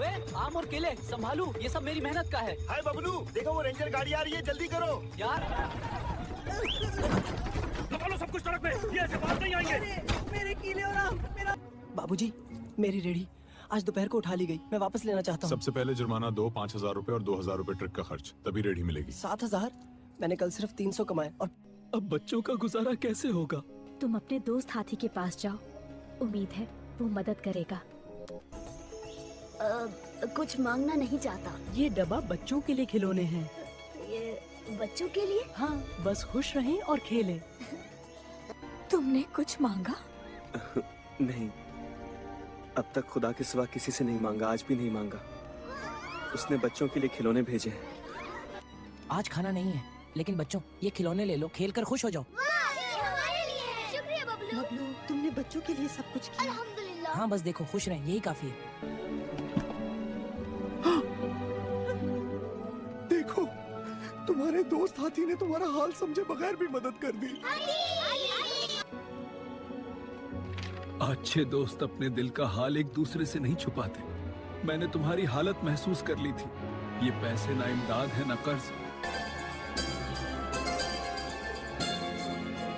अबे आम और केले संभालू, ये सब मेरी मेहनत का है। हाय बबलू, देखो वो रेंजर गाड़ी आ रही है, जल्दी करो यार संभालो सब कुछ सड़क पे, ये ऐसे बाहर नहीं आएंगे। मेरे केले और आम, मेरा। बाबूजी, मेरी रेडी आज दोपहर को उठा ली गई, मैं वापस लेना चाहता हूँ। सबसे पहले जुर्माना दो, 5,000 रूपए और 2,000 रूपए ट्रिक का खर्च, तभी रेडी मिलेगी। 7,000? मैंने कल सिर्फ 300 कमाए और अब बच्चों का गुजारा कैसे होगा? तुम अपने दोस्त हाथी के पास जाओ, उम्मीद है वो मदद करेगा। कुछ मांगना नहीं चाहता। ये डब्बा बच्चों के लिए खिलौने हैं। ये बच्चों के लिए? हाँ, बस खुश रहें और खेलें। तुमने कुछ मांगा? नहीं, अब तक खुदा के सिवा किसी से नहीं मांगा, आज भी नहीं मांगा। उसने बच्चों के लिए खिलौने भेजे हैं। आज खाना नहीं है, लेकिन बच्चों ये खिलौने ले लो, खेल कर खुश हो जाओ। हमारे लिए है। शुक्रिया बबलू। बबलू, तुमने बच्चों के लिए सब कुछ किया। अल्हम्दुलिल्लाह। हाँ बस देखो, खुश रहें, यही काफी है। देखो, तुम्हारे दोस्त हाथी ने तुम्हारा हाल समझे बगैर भी मदद कर दी। अच्छे दोस्त अपने दिल का हाल एक दूसरे से नहीं छुपाते। मैंने तुम्हारी हालत महसूस कर ली थी। ये पैसे ना इमदाद है ना कर्ज,